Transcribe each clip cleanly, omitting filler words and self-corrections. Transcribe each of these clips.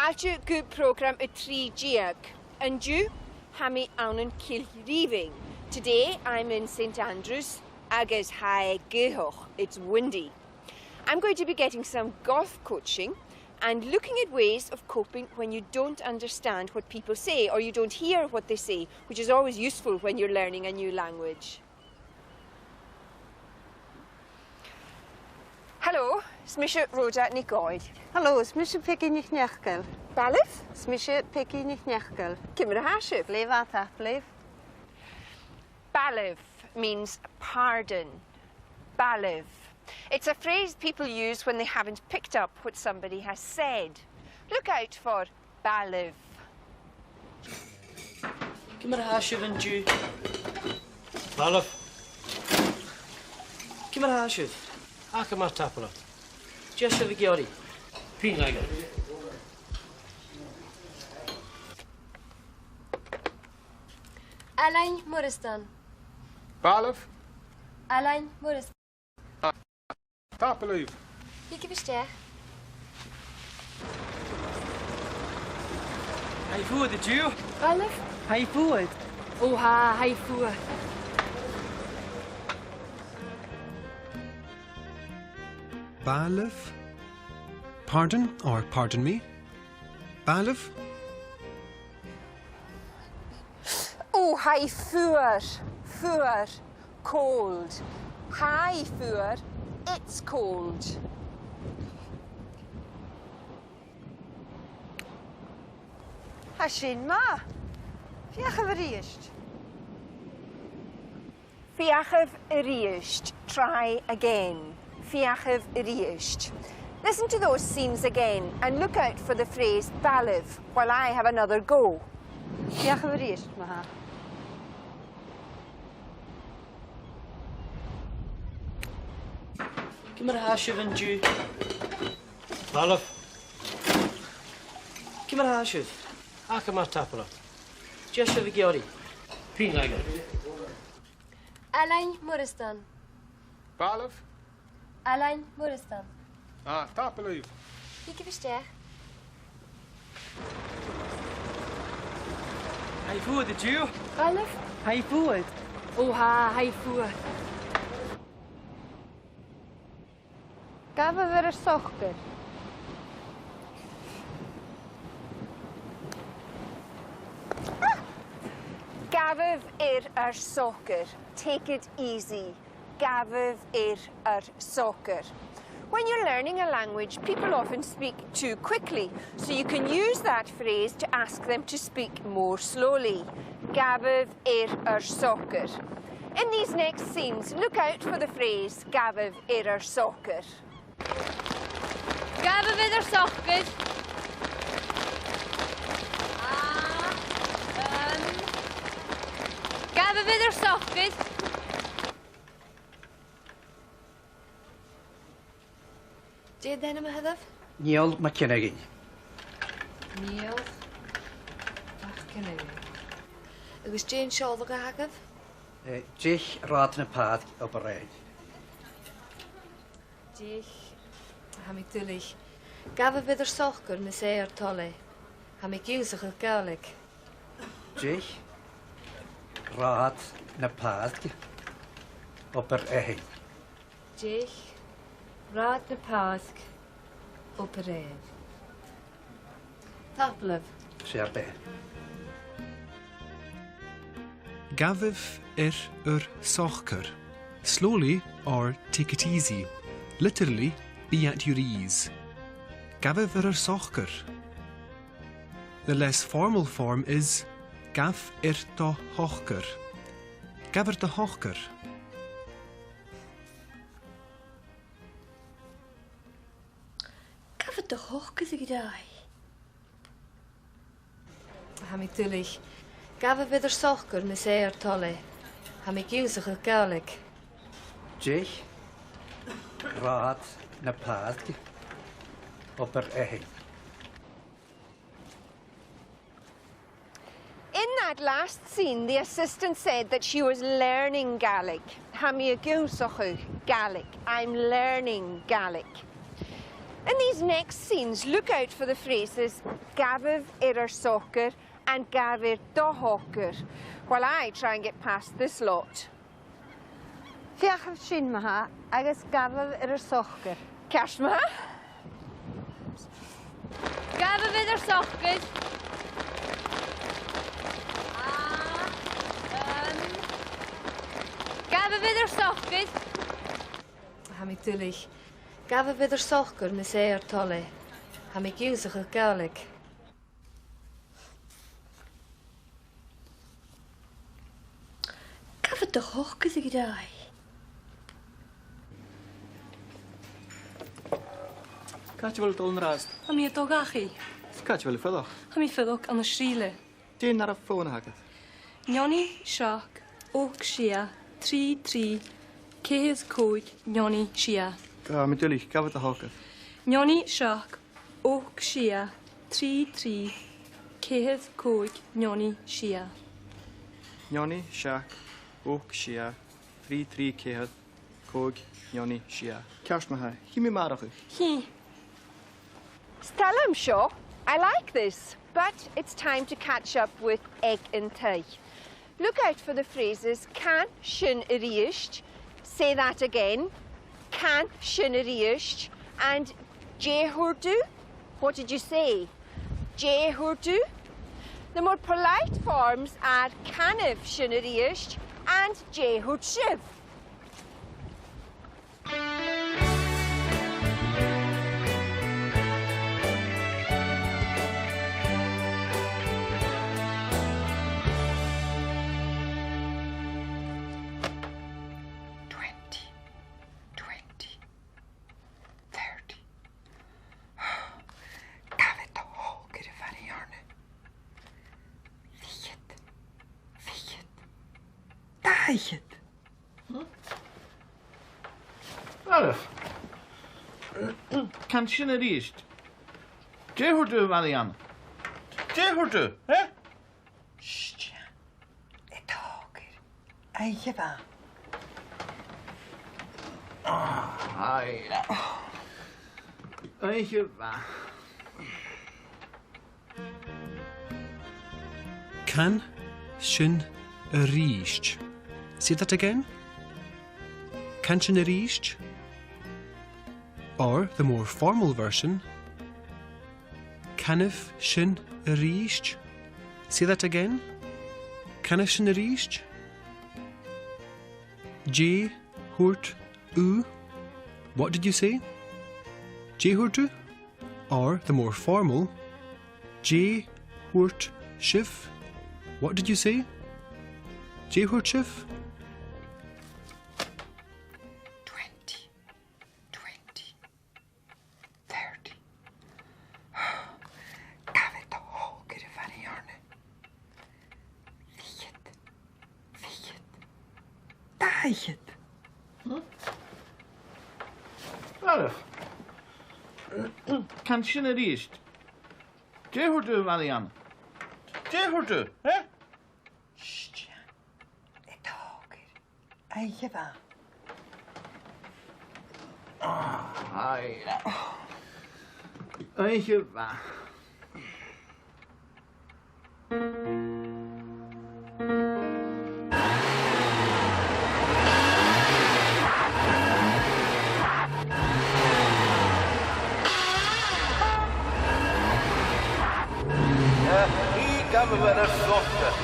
Alju good program a 3G and you hami aun Kilreeving. Today I'm in St Andrews, agus hai Gàidhlig. It's windy. I'm going to be getting some golf coaching and looking at ways of coping when you don't understand what people say or you don't hear what they say, which is always useful when you're learning a new language. Hallo, smisje Roda ní Gáid. Hallo, smisje Peggy nicht Nechkel. Balif? Smisje Peggy nicht Nechkel. Kimmer Hashif. Leef at bleef. Balif means pardon. Balif. It's a phrase people use when they haven't picked up what somebody has said. Look out for balif. Kimmer Hashif and Jew. Balif. Kimmer Hashif. Akama Tapala. Just of a Giori. Peen Lager. Alain Moristan. Balif. Alain Moristan. Tapaleef. Hier heb je Hij voert de Jew. Balf? Hij voert. Oha, hij voer. Balif? Pardon or pardon me? Balif? Oh, hi fuur. Fuur. Cold. Hi fuur. It's cold. Hashin ma. Fiach verriest. Fiachav riist. Try again. Fiachav riist. Listen to those scenes again and look out for the phrase balif while I have another go. Fiach verriest ma. Kimmer Hashif and Jew. Balif. Kimmer Hashif. Akama Tapala. Just of a Giori. Peen Lager. Alain Moristan. Balif. Alain Moristan. Tapaleef. Hier heb je Hij voert de Jew. Balf? Hij voert. Oha, hij voer. Gaf ver sochter. Gaviv soccer. Take it easy. Gaviv soccer. When you're learning a language, people often speak too quickly, so you can use that phrase to ask them to speak more slowly. Gaviv soccer. In these next scenes, look out for the phrase Gaviv soccer. Gaven we er sokken? Gaven we er sokken? Did you know what Neil McKinney. Neil McKinney. It was Jane Shaw the Gagav. Dich raad een paad op een rij. Dich. Ham ik tullig. Gaven we er sokken, me zei er tolle. Ham ik usig het Gaelic. Dich raad een paad op een rij. Dich. Raad de pask. Op een rij. Taplev. Zeer bij. Gaviv sochker. Slowly or take it easy. Literally, be at your ease. Gaviv sochker. The less formal form is gav to hochker. Gav to hochker. Gaven de hoogte gedaan. Ham ik tullig. Gaven we er sokken, me zei er tolle. Ham ik usig het Gaelic. Dich raad een paad op een rij. In that last scene, the assistant said that she was learning Gaelic. Gaelic. I'm learning Gaelic. In these next scenes, look out for the phrases gafydd yr soccer and gafydd do hocker, while I try and get past this lot. Fiachaf sin maha, agus gafaf yr sochgyr. Cash ma? Gafydd yr sochgyr. Gafydd yr sochgyr. Ham ik dulig. Gafydd yr sochgyr mis tolle. Ham ik usach y Gaelic. Gafydd dy hochgyr y gydau. Catch wel dol yn rast. Am i dogachi. Catch wel ffyddoch. Am i ffyddwch an y srile. Dyn ar y ffôn hagad. Nioni, siac, och sia, 3-3, cehes coig, nioni, sia. Mi dylich, gafod y hogad. Nioni, siac, och sia, 3-3, cehes coig, nioni, sia. Nioni, siac, och sia, 3-3 cehad, cog, nioni, sia. Cash ma hai. Hi mi marach i. Hi. Stella, I'm sure. I like this, but it's time to catch up with egg and tea. Look out for the phrases can sin riist, say that again, can sin riist, and jehurdu. What did you say? Jehurdu. The more polite forms are canif sin riist and jehurdshiv. Alef. Kan sin a ríist. Déhurdu Marianne. Déhurdu, eh? Stia. E tógir. Eige ba. Ai. Eige ba. Can sin riist. Say that again. Can sin riist. Or the more formal version. Canif sin riist. Say that again. Canif sin riist. J hurt u. What did you say? J hurtu. Or the more formal. J hurt shif. What did you say? J hurt shif. 20, 30. Gafet o hoger i variarne. Fiet. Daget. Alef. Kan sin a ríist. Déhurdu Marianne. Déhurdu, eh? Stia. E tógir. Eige ba. Ai. Eige ba. Gafydd yr soccer.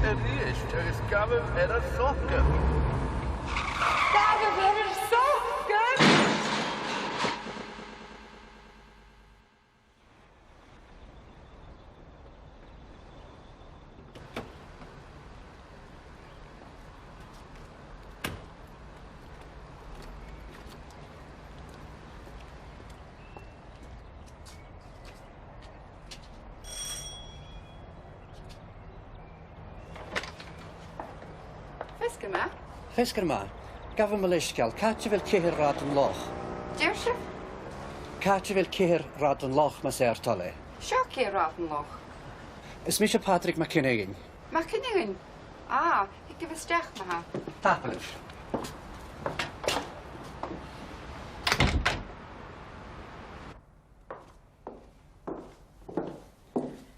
Ríist, agus gafydd yr soccer. Gafydd yr soccer! Fesgar ma. Gafon my leisgal. Catch fel ceir rad yn loch. Jersef? Catch fel ceir rad yn loch mas e'r tole. Sio ceir rad yn loch. Ys misio Patrick McKinnegin. McKinnegin? Ik heb een sterk maar. Tapalif.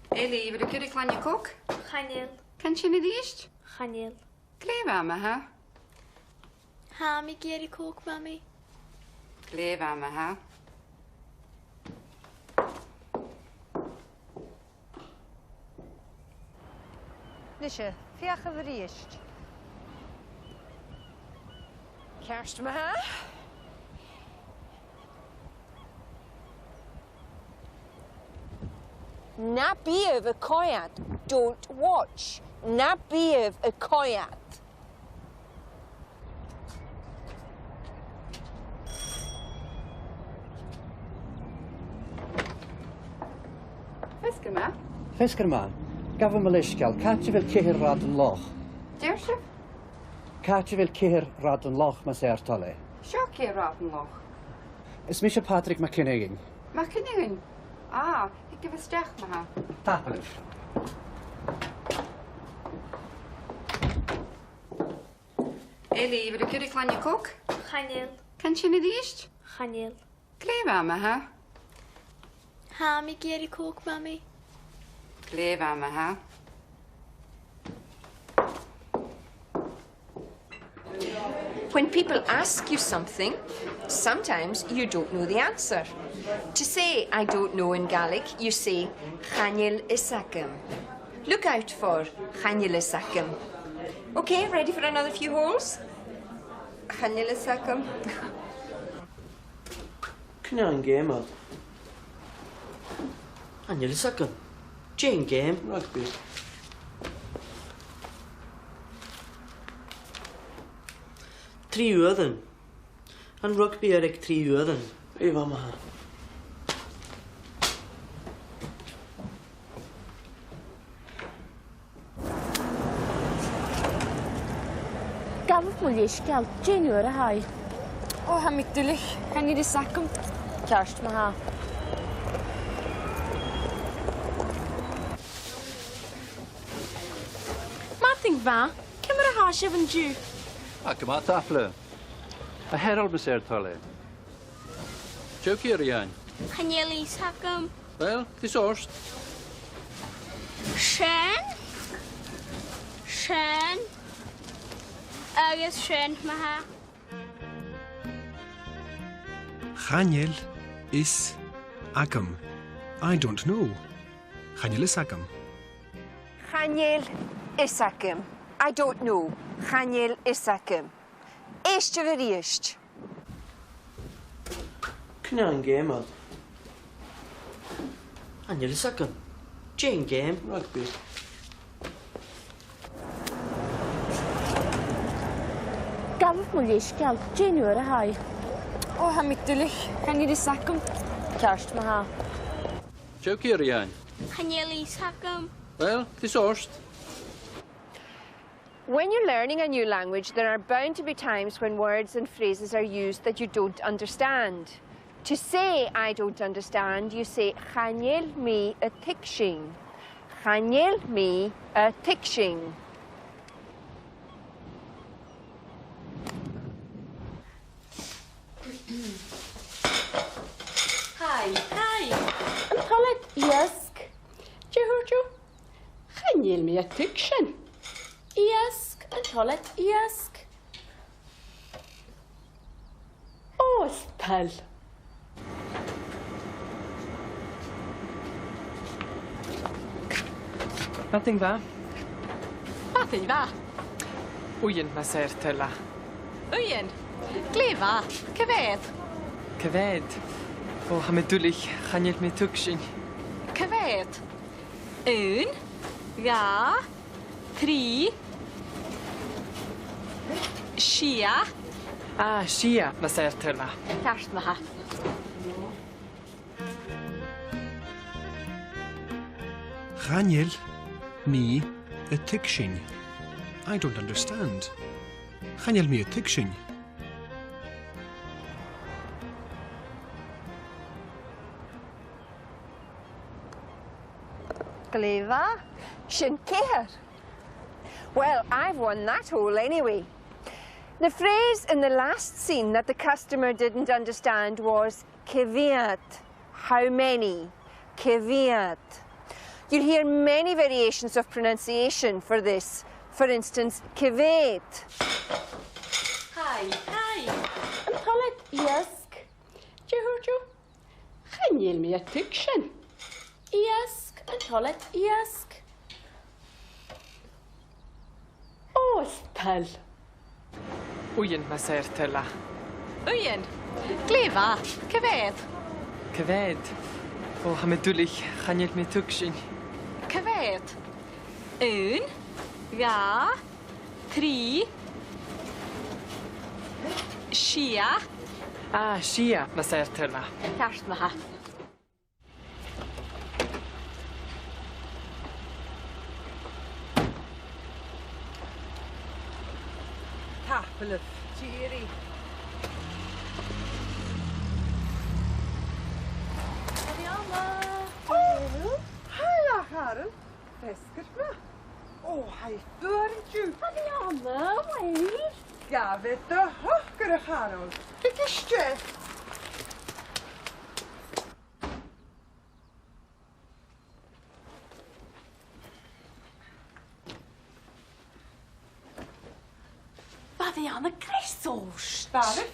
Eli, wil ik aan je kok? Chanel. Kent je niet eerst? Chanel. Kleef aan me, hè? Ha, mi geri kook, mami. Kleef aan me, hè? Nisje, fiach of riest. Kerst me, hè? Na bíomh a coiad, don't watch. Na bíomh a coiad. Fisca me? Fiscar ma. Gafam a leiscal. Catcha vil cihir rad an loch. Deirse? Catcha vil cihir rad an loch mas tole. Seo cé rátanlach. Is Misha Patrick McKinnegin. Má cinniúin? Ik heb een sterk maar. Tapalif. Eli, wil ik aan je kok? Chanel. Kent je niet eerst? Chanel. Kleef aan me, hè? Ha, mi geri kook, mami. Kleef aan me, hè? When people ask you something, sometimes you don't know the answer. To say I don't know in Gaelic, you say Chanel Isakim. Look out for Chanel Isakim. Okay, ready for another few holes? Chanel Isakim. Cnán game. Anil second. Jane game. Rugby. Trí uadan. An rugby ag trí uadan. Éva maha. Gafaf mwy eisgal, Jane yw'r a hai. O, ha mi dylich. Kan ni di sacum? Kerst ma ha. Martin va, cymryd a ha sef yn diw. Ac yma tafle. A herald bys tole. Jow Kirian. Chanel is hagam. Wel, dis orst. Shen. Shen. Agus Shen maha. Chanel is agam. I don't know. Chanel is agam. Chanel Isakim. I don't know. Chanel Isakim. Eiste ver eist. Cnán game. Anil second. Jane game. Rugby. Gafaf mwy eisgal, Jane yw'r a hai. O, ha mi dylich. Kan ni di sacum? Kerst ma ha. Jow Kirian. Chanel is hagam. Wel, dis orst. When you're learning a new language, there are bound to be times when words and phrases are used that you don't understand. To say I don't understand, you say Chanel mi a tikshin. Chanel mi a tikshin. Hai. Hai. Yn tolet iasg. Jehwrdiw. Chanel mi a tikshin. Iasg. Yn tolet iasg. Ostal. Nothing va? Martin va. Uyen ma ser tyla. Uyen. Glefa. Cyfedd. Cyfed. O, ha me dwlich, chanel me tugsyn. Cyfedd. Un. Ga. Tri. Sia. Ah, Shia ma ser tyla. Kerst ma ha. Chanel mi a tikshin. I don't understand. Chanel mi a tikshin. Glefa. Sin céir. Well, I've won that hole anyway. The phrase in the last scene that the customer didn't understand was cyfiad. How many? Cyfiad. You'll hear many variations of pronunciation for this. For instance, cyfed. Hi. An toilet iask. Jehurju. Chanil mi a tukshin. Iask. An toilet iask. Ostal. Uyen ma ser tyla. Uyen. Glefa. Cyfedd. Cyfed. O, ha me dwlich chanel mi tugsyn. Cyfedd. Un. Ga. Tri. Shia. Shia ma ser tyla. Cast ma ha. Tapelef. Cheery. Hiya, Harold. Feskert ma. Hai börju. Adriana, wait. Gafet dy hochgar y Harold. Beth ysge? Adriana, Christos. Barif?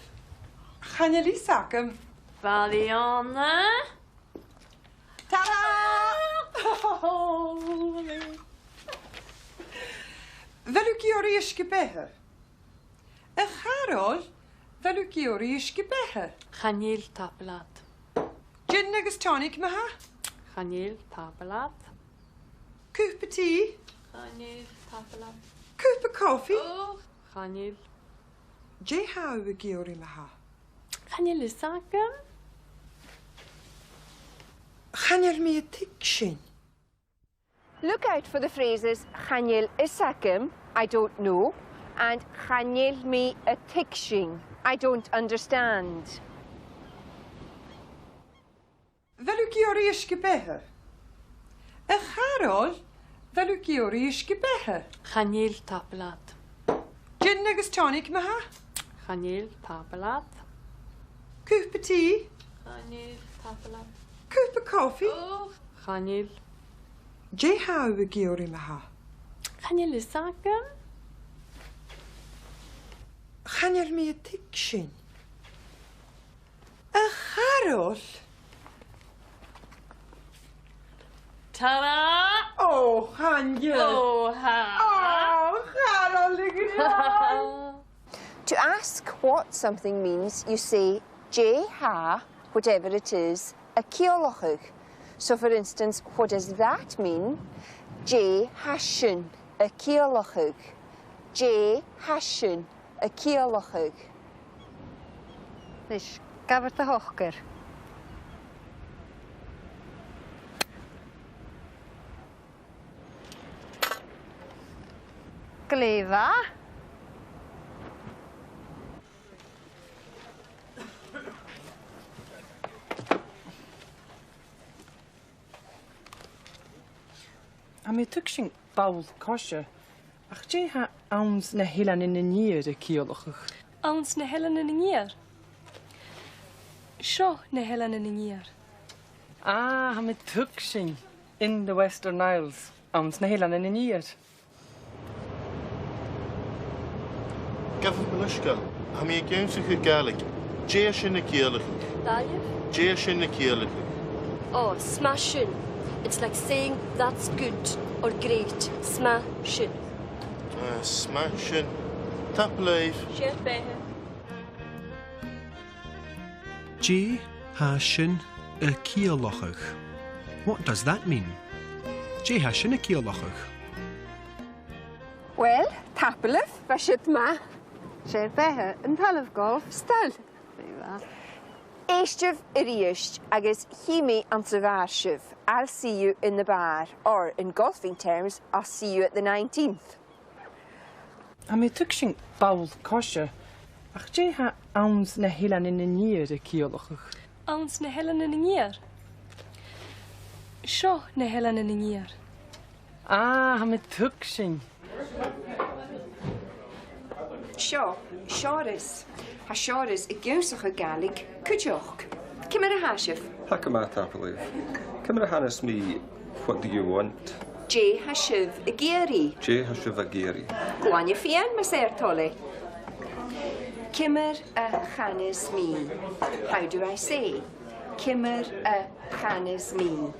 Chanel I sacem. Adriana. Ta-da! Fel yw gyori ysgu beher? Y Harold, fel yw gyori ysgu beher? Chanel tapelat. Gin negus tonic ma ha? Chanel tapelat. Cwp o tea? Chanel tapelat. Cwp o coffi? Chanel. Je haw y gyori ma ha? Chanel isacem. Chanel mi y tigsyn. Look out for the phrases chanel isakim, I don't know, and chanel mi a tikshin, I don't understand. Fel yw gyori ysgu beher? Y Harold, fel yw gyori ysgu beher? Chanel tapelat. Gin negus tonic ma ha? Chanel tapelat. Cwp o tea? Chanel tapelat. Cwp o coffi? Chanel. Je haw y gyori ma ha? Chanel isacem. Chanel mi y tigsyn. Y Harold? Ta-da! Oh, Chanel. Oh, Harold. To ask what something means, you say je ha, whatever it is, a ceolachug. So, for instance, what does that mean? Je hashin, a ceolachug. Je hashin, a ceolachug. Nis, gafet y hochgar. Glefa. A mi tugsyn bawl kosher. Ach je ha awns na hilan in y nir y ciolachach. Ons na helen yn yngir. Sio na helen yn yngir. Ha mi tugsyn in the Western Isles. Awns na hilan in y nir. Gafaf Milishgal, ha mi agawns y Gaelic. Je sin y Gàidhlig. Dair? Je sin y Gàidhlig. Oh, smashing. It's like saying that's good or great. Smashing. Smashing. Tapleif. Shit, behe. Je hashin a ceolachach. What does that mean? Je hashin a ceolachach. Well, tapelef, fashit ma. Sir beher, yn talaf golf. Stal. Eistryf yr eist, agus himi ansavarsiv. I'll see you in the bar, or in golfing terms, I'll see you at the 19th. A mi tugsyn bawl kosher. Ach je ha awns na hilan in y nir y ciolachach. Ons na helen yn yngir. Sio na helen yn yngir. Ha mi tugsyn Seo, Seoras. Ha Seoras I giwsach o Gaelic cwtioch. Cymar a hasif? Hakama Tapalev. Cymra hanes me, what do you want? J hashiv a geari. J Hashivagiri. Gwanya fian mas tole. Cymar a chanes me. How do I say? Cymar a chanes me.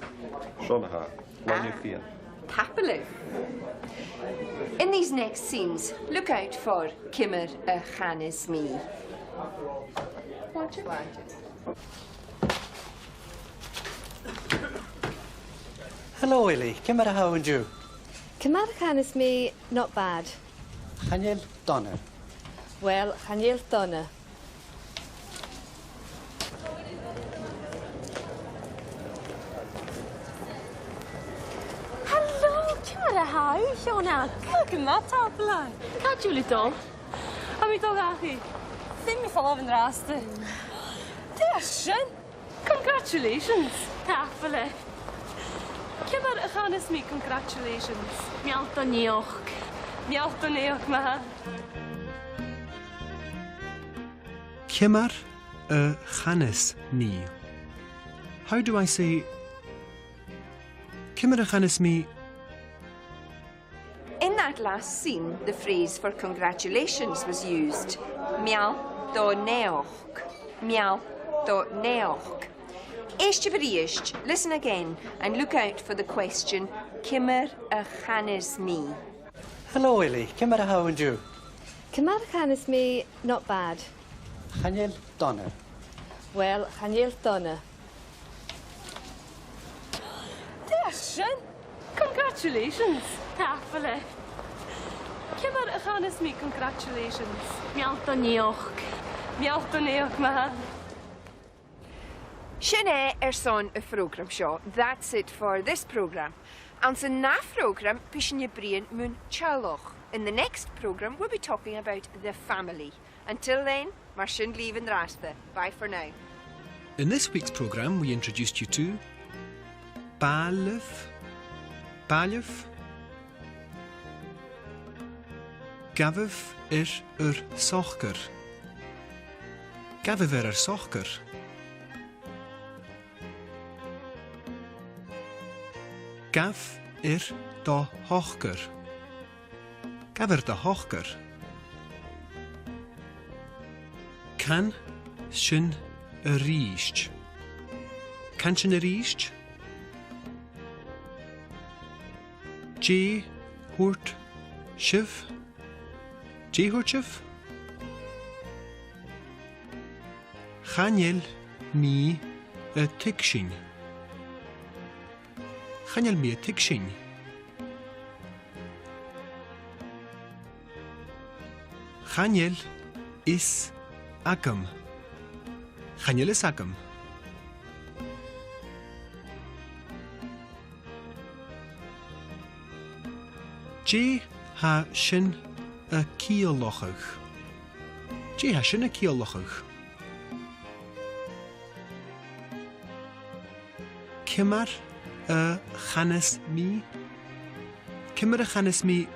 Shonaha. Manufian. Tapalev. In these next scenes, look out for Cymar a chanes me. Watch it. Hello, Willie. Cymra, how and you? Cymarchan is me not bad. Chanel Donna. Well, Chanel Donna. Hello, Cymra, how? Fiona. Look at that top line. Can't you little? I'm a dog happy. Think me fall in the raster. Dashin. Congratulations. Happily. Cymar a chanes mi congratulations. Mialta neoch. Mialta neoch ma. Cymar a chanes mi. How do I say Cymar a chanes mi? In that last scene, the phrase for congratulations was used. Mial do neoch. Mial do neoch. Eisht, listen again and look out for the question, Cymar a chanes mi. Hello, Willie. Cymra, how and you? Cymarchan is me not bad. Chanel Donna. Well, Chanel Donna. Dashin. Congratulations. Happily. Cymar a chanes mi congratulations. Mialta neoch. Mialta neoch ma. Sinné son y program show. That's it for this program. And the next program, Pishin Brian Mun Chaloch. In the next program, we'll be talking about the family. Until then, Marshin leave in Rasta. Bye for now. In this week's programme, we introduced you to Balif, Gaviv sochker. Gaviv sochker. Gav da hochker. Gav da hochker. Kan shin riest. Kan shin riest. J hort shiv. J hort shiv. Chanel mi a tikshin. Chanel mi a tikshin. Chanel is agam. Chanel is agam. J ha shin a kiellochig. J ha shin a kiellochig. Cymar a chanes mi. Cymar a chanes mi